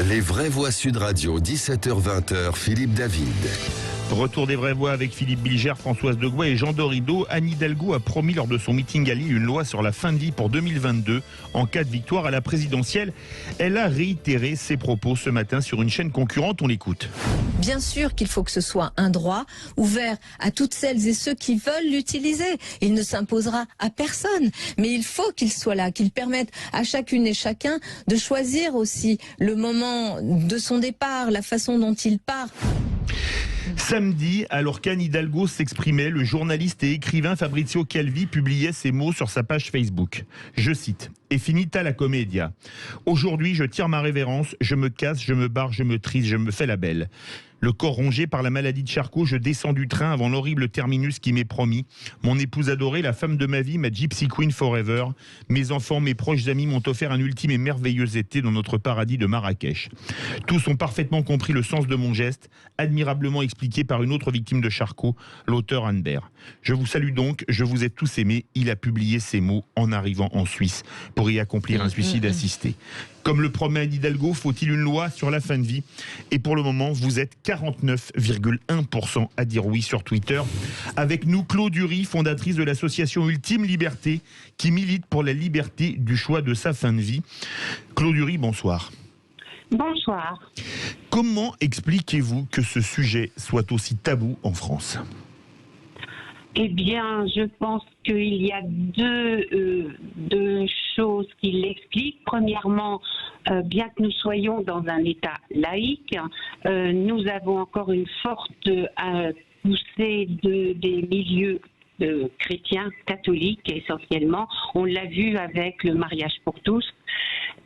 Les vraies voix Sud Radio, 17h-20h, Philippe David. Retour des vraies voix avec Philippe Bilger, Françoise Degois et Jean Dorido. Anne Hidalgo a promis lors de son meeting à Lille une loi sur la fin de vie pour 2022 en cas de victoire à la présidentielle. Elle a réitéré ses propos ce matin sur une chaîne concurrente. On l'écoute. Bien sûr qu'il faut que ce soit un droit ouvert à toutes celles et ceux qui veulent l'utiliser. Il ne s'imposera à personne, mais il faut qu'il soit là, qu'il permette à chacune et chacun de choisir aussi le moment de son départ, la façon dont il part. Samedi, alors qu'Anne Hidalgo s'exprimait, le journaliste et écrivain Fabrizio Calvi publiait ces mots sur sa page Facebook. Je cite « Et finita la commedia. Aujourd'hui, je tire ma révérence, je me casse, je me barre, je me trisse, je me fais la belle. Le corps rongé par la maladie de Charcot, je descends du train avant l'horrible terminus qui m'est promis. Mon épouse adorée, la femme de ma vie, ma Gypsy Queen forever. Mes enfants, mes proches amis m'ont offert un ultime et merveilleux été dans notre paradis de Marrakech. Tous ont parfaitement compris le sens de mon geste, admirablement expliqué par une autre victime de Charcot, l'auteur Anne Bert. Je vous salue donc, je vous ai tous aimés. Il a publié ces mots en arrivant en Suisse pour y accomplir un suicide assisté. Comme le promet Anne Hidalgo, faut-il une loi sur la fin de vie? Et pour le moment, vous êtes 49,1% à dire oui sur Twitter. Avec nous, Claude Ury, fondatrice de l'association Ultime Liberté, qui milite pour la liberté du choix de sa fin de vie. Claude Ury, bonsoir. Bonsoir. Comment expliquez-vous que ce sujet soit aussi tabou en France ? Eh bien, je pense qu'il y a deux choses qui l'expliquent. Premièrement, bien que nous soyons dans un État laïque, nous avons encore une forte poussée des milieux chrétiens, catholiques essentiellement. On l'a vu avec le mariage pour tous.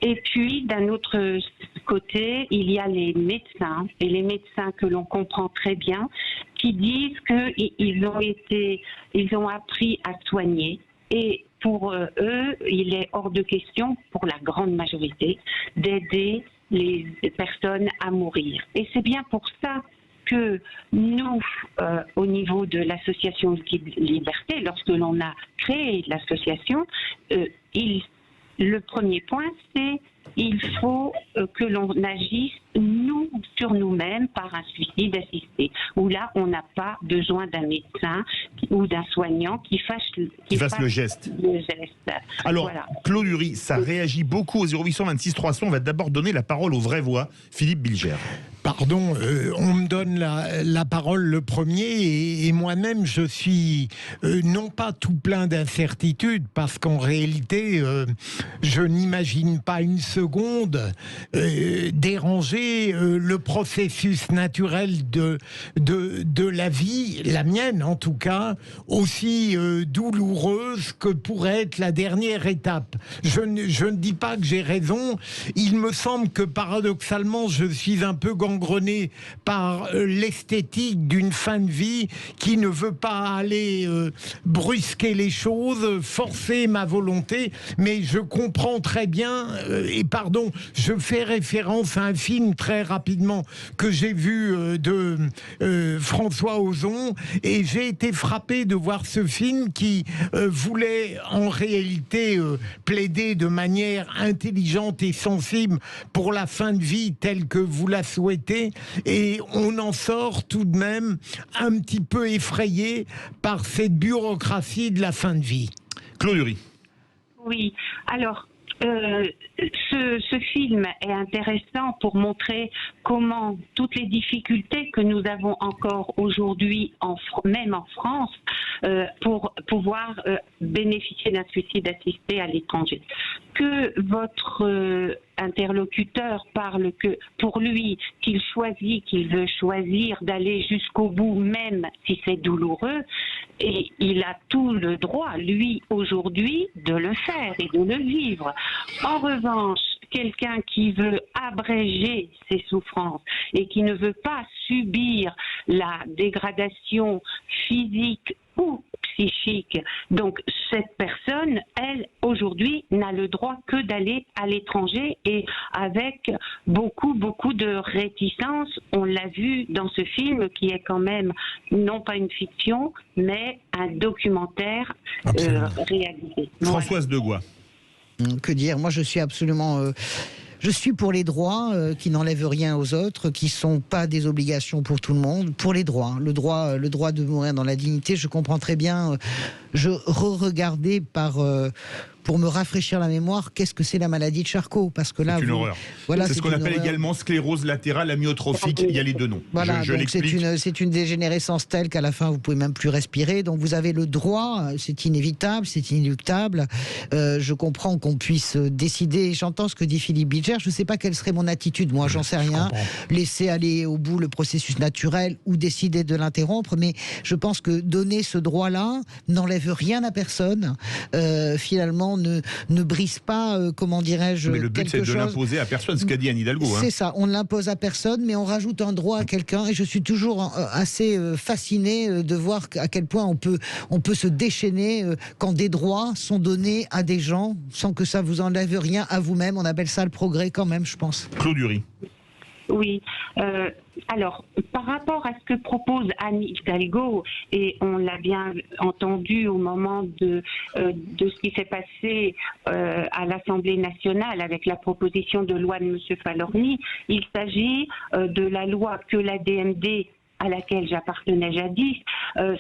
Et puis, d'un autre côté, il y a les médecins, et les médecins que l'on comprend très bien, qui disent qu'ils ont appris à soigner. Et pour eux, il est hors de question, pour la grande majorité, d'aider les personnes à mourir. Et c'est bien pour ça que nous, au niveau de l'association Ultime Liberté, lorsque l'on a créé l'association, le premier point, c'est qu'il faut que l'on agisse nous sur nous-mêmes par un suicide assisté, où là, on n'a pas besoin d'un médecin ou d'un soignant qui fasse le geste. Alors, voilà. Claude Ury, ça réagit beaucoup au 0826 300. On va d'abord donner la parole aux vraies voix. Philippe Bilger. Pardon, on me donne la parole le premier et moi-même je suis non pas tout plein d'incertitudes parce qu'en réalité je n'imagine pas une seconde déranger le processus naturel de la vie, la mienne en tout cas, aussi douloureuse que pourrait être la dernière étape. Je ne dis pas que j'ai raison, il me semble que paradoxalement je suis un peu gangrené par l'esthétique d'une fin de vie qui ne veut pas aller brusquer les choses, forcer ma volonté, mais je comprends très bien, et pardon, je fais référence à un film très rapidement que j'ai vu de François Ozon, et j'ai été frappé de voir ce film qui voulait en réalité plaider de manière intelligente et sensible pour la fin de vie telle que vous la souhaitez, et on en sort tout de même un petit peu effrayé par cette bureaucratie de la fin de vie. Claude Ury. Oui, alors ce film est intéressant pour montrer comment toutes les difficultés que nous avons encore aujourd'hui, même en France, pour pouvoir bénéficier d'un suicide assisté à l'étranger. Que votre interlocuteur parle que pour lui, qu'il veut choisir d'aller jusqu'au bout, même si c'est douloureux, et il a tout le droit, lui, aujourd'hui, de le faire et de le vivre. En revanche, quelqu'un qui veut abréger ses souffrances et qui ne veut pas subir la dégradation physique ou psychique, donc cette personne, elle, aujourd'hui, n'a le droit que d'aller à l'étranger, et avec beaucoup de réticence. On l'a vu dans ce film qui est quand même non pas une fiction, mais un documentaire réalisé. Françoise Degois. Que dire? Moi, je suis absolument Je suis pour les droits qui n'enlèvent rien aux autres, qui sont pas des obligations pour tout le monde, pour les droits. Le droit de mourir dans la dignité, je comprends très bien. Je re-regardais pour me rafraîchir la mémoire, qu'est-ce que c'est la maladie de Charcot? Parce que là, c'est une horreur. Voilà, c'est ce qu'on appelle également sclérose latérale amyotrophique. Il y a les deux noms. Voilà, je donc c'est une dégénérescence telle qu'à la fin vous pouvez même plus respirer. Donc vous avez le droit, c'est inévitable, c'est inéluctable. Je comprends qu'on puisse décider. J'entends ce que dit Philippe Bilger. Je ne sais pas quelle serait mon attitude. Moi, j'en sais rien. Laisser aller au bout le processus naturel ou décider de l'interrompre. Mais je pense que donner ce droit-là n'enlève rien à personne. Finalement, ne brise pas, comment dirais-je, mais le but, c'est de l'imposer à personne, ce qu'a dit Anne Hidalgo. C'est ça, on ne l'impose à personne, mais on rajoute un droit à quelqu'un. Et je suis toujours assez fasciné de voir à quel point on peut se déchaîner quand des droits sont donnés à des gens sans que ça vous enlève rien à vous-même. On appelle ça le progrès quand même, je pense. Claude Dury. Oui. Alors, par rapport à ce que propose Anne Hidalgo, et on l'a bien entendu au moment de ce qui s'est passé à l'Assemblée nationale avec la proposition de loi de M. Falorni, il s'agit de la loi que la DMD à laquelle j'appartenais jadis,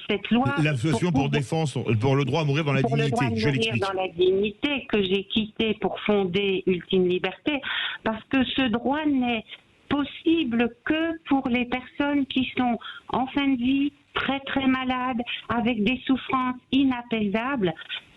cette loi... L'association pour défense, pour le droit à mourir dans la dignité, je l'explique. Dans la dignité que j'ai quittée pour fonder Ultime Liberté, parce que ce droit n'est possible que pour les personnes qui sont en fin de vie, très très malades, avec des souffrances inapaisables.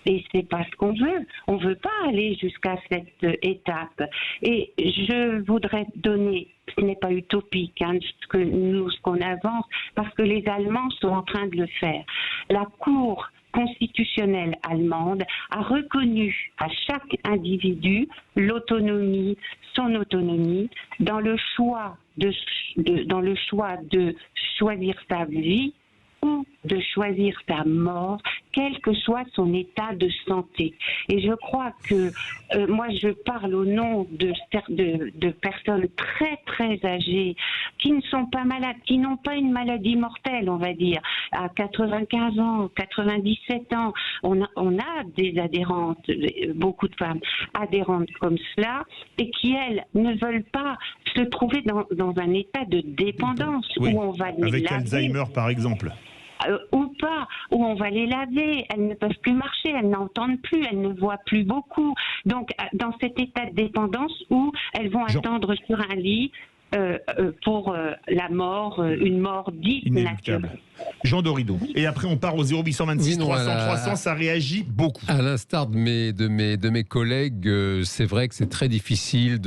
Et c'est pas ce qu'on veut. On veut pas aller jusqu'à cette étape. Et je voudrais donner, ce n'est pas utopique, ce qu'on avance, parce que les Allemands sont en train de le faire. La Cour constitutionnelle allemande a reconnu à chaque individu l'autonomie, son autonomie, dans le choix de choisir sa vie ou de choisir sa mort, quel que soit son état de santé. Et je crois que moi je parle au nom de personnes très très âgées qui ne sont pas malades, qui n'ont pas une maladie mortelle, on va dire. À 95 ans, 97 ans, on a des adhérentes, beaucoup de femmes adhérentes comme cela, et qui elles ne veulent pas se trouver dans un état de dépendance où on va les avec laver. Alzheimer par exemple. Ou pas, où on va les laver, elles ne peuvent plus marcher, elles n'entendent plus, elles ne voient plus beaucoup. Donc, dans cet état de dépendance où elles vont attendre sur un lit pour la mort, une mort dite naturelle. Jean Dorido. Et après, on part au 0826 300 300, ça réagit beaucoup. À l'instar de mes collègues, c'est vrai que c'est très difficile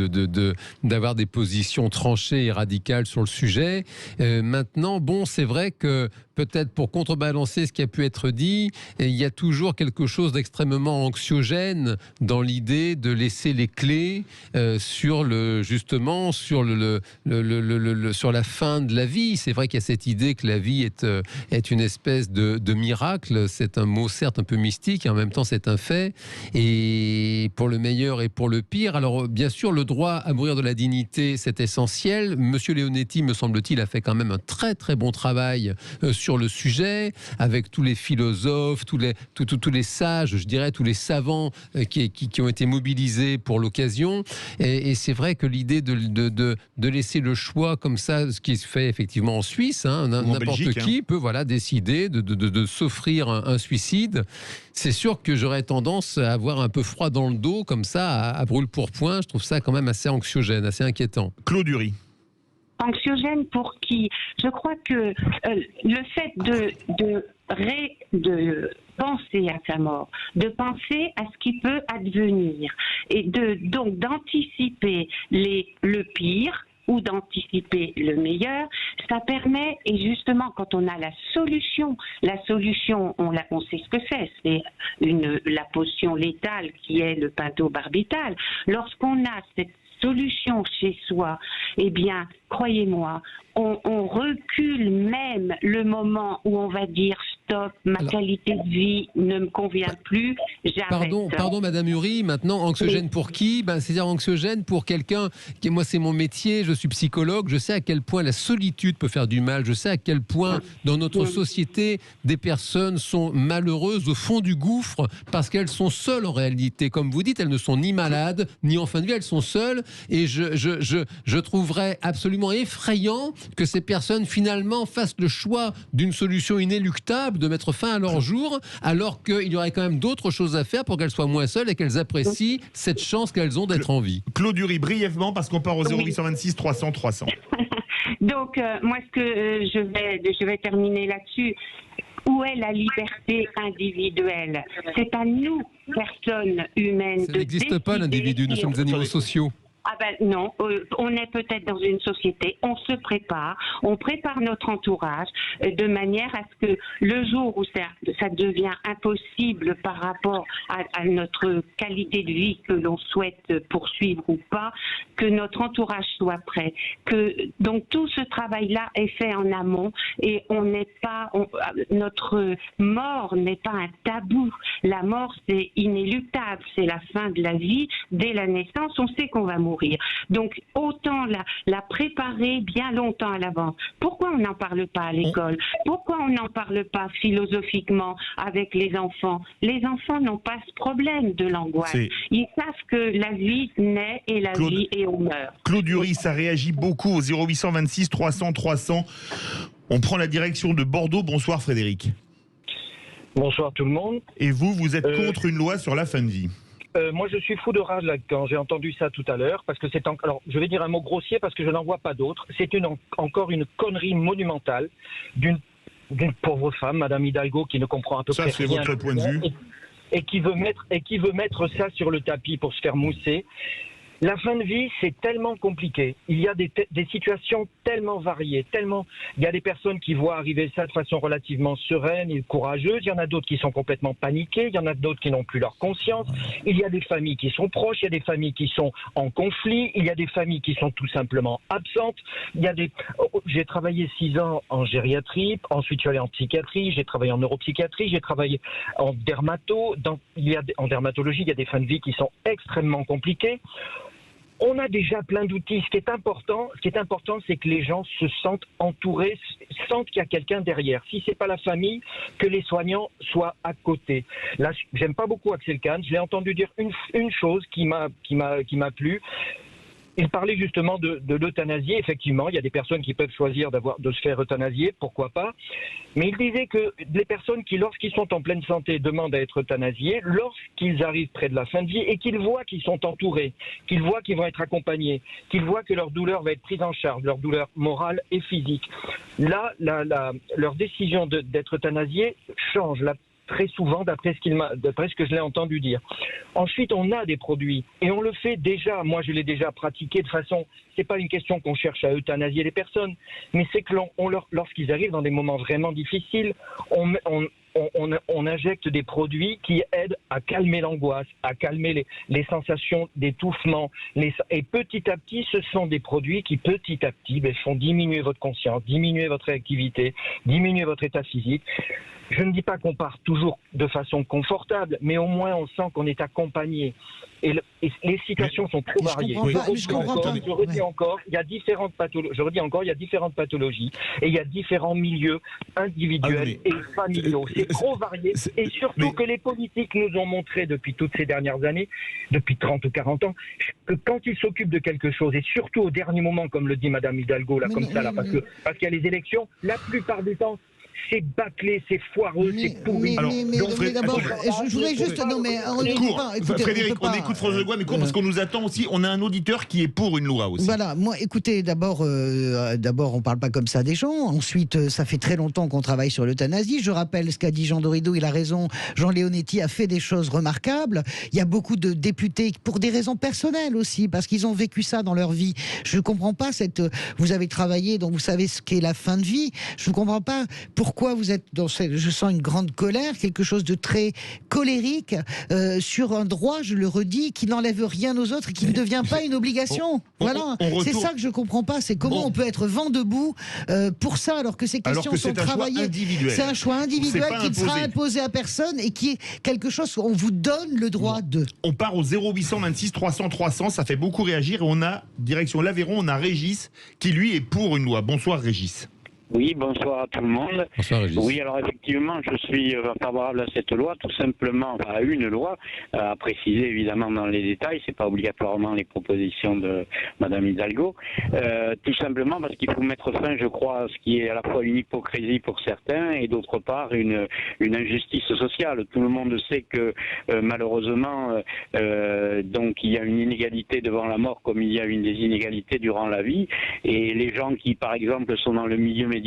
d'avoir des positions tranchées et radicales sur le sujet. Maintenant, bon, c'est vrai que peut-être pour contrebalancer ce qui a pu être dit, il y a toujours quelque chose d'extrêmement anxiogène dans l'idée de laisser les clés sur la fin de la vie. C'est vrai qu'il y a cette idée que la vie est une espèce de miracle. C'est un mot certes un peu mystique et en même temps c'est un fait. Et pour le meilleur et pour le pire. Alors bien sûr, le droit à mourir de la dignité, c'est essentiel. Monsieur Leonetti, me semble-t-il, a fait quand même un très très bon travail sur le sujet, avec tous les philosophes, tous les sages, je dirais, tous les savants qui ont été mobilisés pour l'occasion. Et c'est vrai que l'idée de laisser le choix comme ça, ce qui se fait effectivement en Suisse, n'importe qui peut décider de s'offrir un suicide. C'est sûr que j'aurais tendance à avoir un peu froid dans le dos, comme ça, à brûle-pourpoint. Je trouve ça quand même assez anxiogène, assez inquiétant. Claude Dury. Anxiogène pour qui? Je crois que le fait de penser à sa mort, de penser à ce qui peut advenir et donc d'anticiper le pire ou d'anticiper le meilleur, ça permet, et justement quand on a la solution, on sait ce que c'est la potion létale qui est le pentobarbital. Lorsqu'on a cette solution chez soi, eh bien, croyez-moi, on recule même le moment où on va dire stop, ma qualité de vie ne me convient plus, j'arrête. Pardon, Madame Uri, maintenant, anxiogène pour qui? C'est-à-dire anxiogène pour quelqu'un moi c'est mon métier, je suis psychologue, je sais à quel point la solitude peut faire du mal, je sais à quel point dans notre société, des personnes sont malheureuses au fond du gouffre parce qu'elles sont seules en réalité. Comme vous dites, elles ne sont ni malades, ni en fin de vie, elles sont seules. Et je trouverais absolument effrayant que ces personnes finalement fassent le choix d'une solution inéluctable de mettre fin à leur jour, alors qu'il y aurait quand même d'autres choses à faire pour qu'elles soient moins seules et qu'elles apprécient cette chance qu'elles ont d'être en vie. Claude Uri, brièvement, parce qu'on part au 0826 300 300. Donc, moi, ce que je vais terminer là-dessus. Où est la liberté individuelle? C'est à nous, personnes humaines, ça n'existe pas l'individu, nous sommes des animaux sociaux. Ah ben non, on est peut-être dans une société, on se prépare, on prépare notre entourage de manière à ce que le jour où ça devient impossible par rapport à notre qualité de vie que l'on souhaite poursuivre ou pas, que notre entourage soit prêt. Donc tout ce travail-là est fait en amont et notre mort n'est pas un tabou. La mort, c'est inéluctable, c'est la fin de la vie. Dès la naissance, on sait qu'on va mourir. Donc, autant la préparer bien longtemps à l'avance. Pourquoi on n'en parle pas à l'école? Pourquoi on n'en parle pas philosophiquement avec les enfants? Les enfants n'ont pas ce problème de l'angoisse. Ils savent que la vie naît et la vie et on meurt. Claude Uri, ça réagit beaucoup au 0826 300 300. On prend la direction de Bordeaux. Bonsoir Frédéric. Bonsoir tout le monde. Et vous êtes contre une loi sur la fin de vie? Moi, je suis fou de rage là, quand j'ai entendu ça tout à l'heure, parce que alors, je vais dire un mot grossier parce que je n'en vois pas d'autre. C'est encore une connerie monumentale d'une pauvre femme, Madame Hidalgo, qui ne comprend à peu près rien. Ça, c'est votre point de vue. Et qui veut mettre ça sur le tapis pour se faire mousser. La fin de vie, c'est tellement compliqué. Il y a des situations tellement variées, il y a des personnes qui voient arriver ça de façon relativement sereine et courageuse. Il y en a d'autres qui sont complètement paniquées. Il y en a d'autres qui n'ont plus leur conscience. Il y a des familles qui sont proches. Il y a des familles qui sont en conflit. Il y a des familles qui sont tout simplement absentes. J'ai travaillé 6 ans en gériatrie. Ensuite, je suis allé en psychiatrie. J'ai travaillé en neuropsychiatrie. J'ai travaillé en en dermatologie. Il y a des fins de vie qui sont extrêmement compliquées. On a déjà plein d'outils. Ce qui est important, c'est que les gens se sentent entourés, sentent qu'il y a quelqu'un derrière. Si c'est pas la famille, que les soignants soient à côté. Là, j'aime pas beaucoup Axel Kahn. Je l'ai entendu dire une chose qui m'a plu. Il parlait justement de l'euthanasie. Effectivement, il y a des personnes qui peuvent choisir de se faire euthanasier, pourquoi pas. Mais il disait que les personnes qui, lorsqu'ils sont en pleine santé, demandent à être euthanasiés, lorsqu'ils arrivent près de la fin de vie et qu'ils voient qu'ils sont entourés, qu'ils voient qu'ils vont être accompagnés, qu'ils voient que leur douleur va être prise en charge, leur douleur morale et physique, là, leur décision d'être euthanasiés change. Très souvent, d'après ce que je l'ai entendu dire. Ensuite, on a des produits et on le fait déjà. Moi, je l'ai déjà pratiqué de façon. C'est pas une question qu'on cherche à euthanasier les personnes, mais c'est que lorsqu'ils arrivent dans des moments vraiment difficiles, on injecte des produits qui aident à calmer l'angoisse, à calmer les sensations d'étouffement. Et petit à petit, ce sont des produits qui, petit à petit, font diminuer votre conscience, diminuer votre réactivité, diminuer votre état physique. Je ne dis pas qu'on part toujours de façon confortable, mais au moins on sent qu'on est accompagné. Et les situations sont trop variées. Je redis encore, il y a différentes pathologies et il y a différents milieux individuels et familiaux. C'est trop varié. Et surtout que les politiques nous ont montré depuis toutes ces dernières années, depuis 30 ou 40 ans, que quand ils s'occupent de quelque chose, et surtout au dernier moment, comme le dit Madame Hidalgo, parce qu'il y a les élections, la plupart du temps, c'est bâclé, c'est foireux, c'est pourri. Mais d'abord, je voudrais juste... Frédéric, on écoute France de Gouin, mais parce qu'on nous attend aussi. On a un auditeur qui est pour une loi aussi. Voilà, moi, écoutez, d'abord, on parle pas comme ça des gens. Ensuite, ça fait très longtemps qu'on travaille sur l'euthanasie. Je rappelle ce qu'a dit Jean Dorido, il a raison. Jean Leonetti a fait des choses remarquables. Il y a beaucoup de députés, pour des raisons personnelles aussi, parce qu'ils ont vécu ça dans leur vie. Je ne comprends pas vous avez travaillé, donc vous savez ce qu'est la fin de vie. Je ne comprends pas pourquoi pourquoi vous êtes dans cette... Je sens une grande colère, quelque chose de très colérique sur un droit, je le redis, qui n'enlève rien aux autres et qui ne devient pas une obligation. Voilà, c'est ça que je comprends pas. C'est comment on peut être vent debout pour ça, alors que ces questions sont travaillées. C'est un choix individuel qui ne sera imposé à personne et qui est quelque chose où on vous donne le droit de. On part au 0826 300 300, ça fait beaucoup réagir et on a, direction l'Aveyron, on a Régis qui lui est pour une loi. Bonsoir Régis. Oui, bonsoir à tout le monde. Bonsoir, Régis. Oui, alors effectivement, je suis favorable à cette loi, tout simplement, à une loi, à préciser évidemment dans les détails, c'est pas obligatoirement les propositions de Madame Hidalgo, tout simplement parce qu'il faut mettre fin, je crois, à ce qui est à la fois une hypocrisie pour certains et d'autre part une injustice sociale. Tout le monde sait que malheureusement, donc il y a une inégalité devant la mort comme il y a une des inégalités durant la vie, et les gens qui, par exemple, sont dans le milieu médical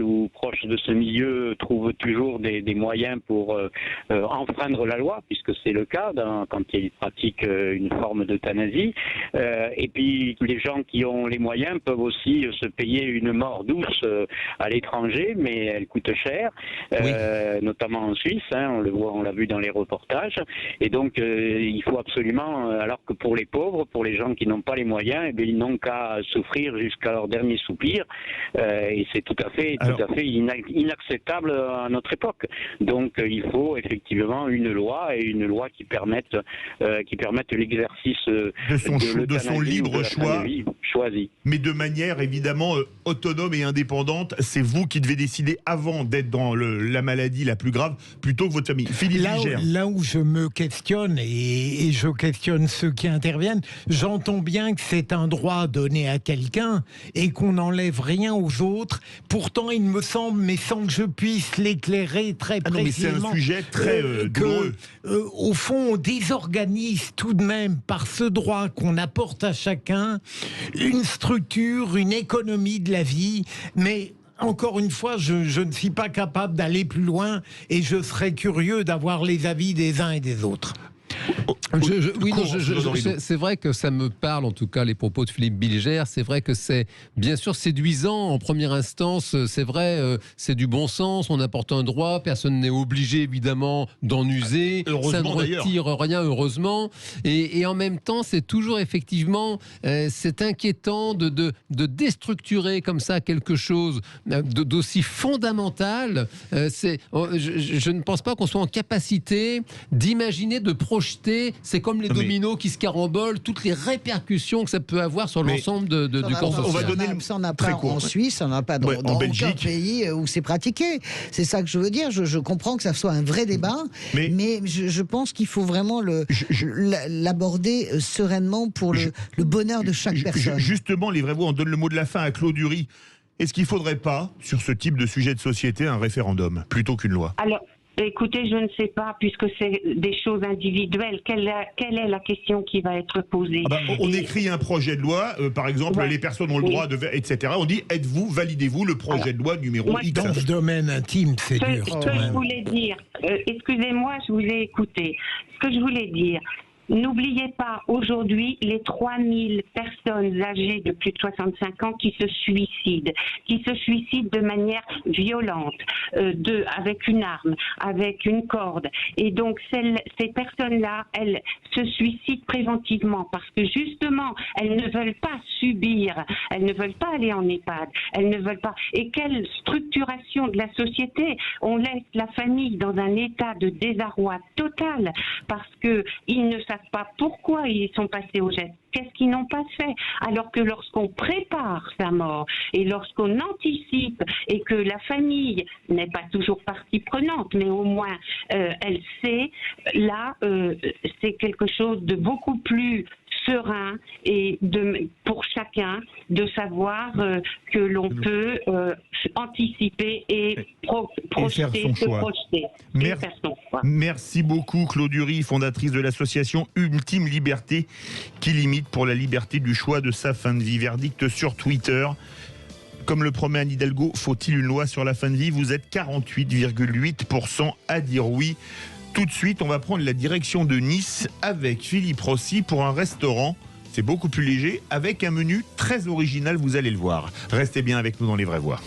ou proches de ce milieu trouvent toujours des moyens pour enfreindre la loi, puisque c'est le cas quand ils pratiquent une forme d'euthanasie. Et puis les gens qui ont les moyens peuvent aussi se payer une mort douce à l'étranger, mais elle coûte cher, notamment en Suisse, on le voit, on l'a vu dans les reportages. Et donc il faut absolument, alors que pour les pauvres, pour les gens qui n'ont pas les moyens, eh bien, ils n'ont qu'à souffrir jusqu'à leur dernier soupir. Et c'est tout à fait inacceptable à notre époque. Donc il faut effectivement une loi, et une loi qui permette l'exercice de son libre choix choisi. Mais de manière évidemment autonome et indépendante. C'est vous qui devez décider avant d'être dans la maladie la plus grave, plutôt que votre famille. Philippe Ligère. Là où je me questionne, et je questionne ceux qui interviennent, j'entends bien que c'est un droit donné à quelqu'un et qu'on n'enlève rien aux autres. Pourtant, il me semble, mais sans que je puisse l'éclairer très précisément, mais c'est un sujet très douloureux. Au fond, on désorganise tout de même par ce droit qu'on apporte à chacun une structure, une économie de la vie, mais encore une fois, je ne suis pas capable d'aller plus loin et je serais curieux d'avoir les avis des uns et des autres. C'est vrai que ça me parle, en tout cas, les propos de Philippe Bilger. C'est vrai que c'est bien sûr séduisant en première instance. C'est vrai, c'est du bon sens. On apporte un droit, personne n'est obligé évidemment d'en user. Ça ne retire rien, heureusement. Et en même temps, c'est toujours effectivement, c'est inquiétant de déstructurer comme ça quelque chose d'aussi fondamental. Je ne pense pas qu'on soit en capacité d'imaginer, de projeter. C'est comme les dominos qui se carambolent, toutes les répercussions que ça peut avoir sur l'ensemble du corps social. On va donner ça, on n'a pas en Suisse, on n'a pas dans aucun pays où c'est pratiqué. C'est ça que je veux dire. Je comprends que ça soit un vrai débat, mais je pense qu'il faut vraiment l'aborder sereinement pour le bonheur de chaque personne. Justement, les vraies voix, on donne le mot de la fin à Claude Uri. Est-ce qu'il ne faudrait pas, sur ce type de sujet de société, un référendum plutôt qu'une loi ? Alors, écoutez, je ne sais pas, puisque c'est des choses individuelles. Quelle est la question qui va être posée ? On écrit un projet de loi, par exemple, les personnes ont le droit de... etc. On dit, validez-vous le projet de loi numéro X. Dans ce domaine intime, c'est dur. Ce que je voulais dire, excusez-moi, je vous ai écouté. Ce que je voulais dire... N'oubliez pas aujourd'hui les 3000 personnes âgées de plus de 65 ans qui se suicident de manière violente, avec une arme, avec une corde. Et donc ces personnes-là, elles se suicident préventivement parce que justement, elles ne veulent pas subir, elles ne veulent pas aller en EHPAD, elles ne veulent pas. Et quelle structuration de la société ? On laisse la famille dans un état de désarroi total parce qu'ils ne savent pas pourquoi ils sont passés au geste. Qu'est-ce qu'ils n'ont pas fait? Alors que lorsqu'on prépare sa mort et lorsqu'on anticipe et que la famille n'est pas toujours partie prenante, mais au moins elle sait, là c'est quelque chose de beaucoup plus serein et pour chacun de savoir que l'on peut anticiper et projeter, se projeter. Merci beaucoup Claude Uri, fondatrice de l'association Ultime Liberté, qui limite pour la liberté du choix de sa fin de vie. Verdict sur Twitter. Comme le promet Anne Hidalgo, faut-il une loi sur la fin de vie? Vous êtes 48,8% à dire oui. Tout de suite, on va prendre la direction de Nice avec Philippe Rossi pour un restaurant. C'est beaucoup plus léger, avec un menu très original, vous allez le voir. Restez bien avec nous dans Les Vraies Voix.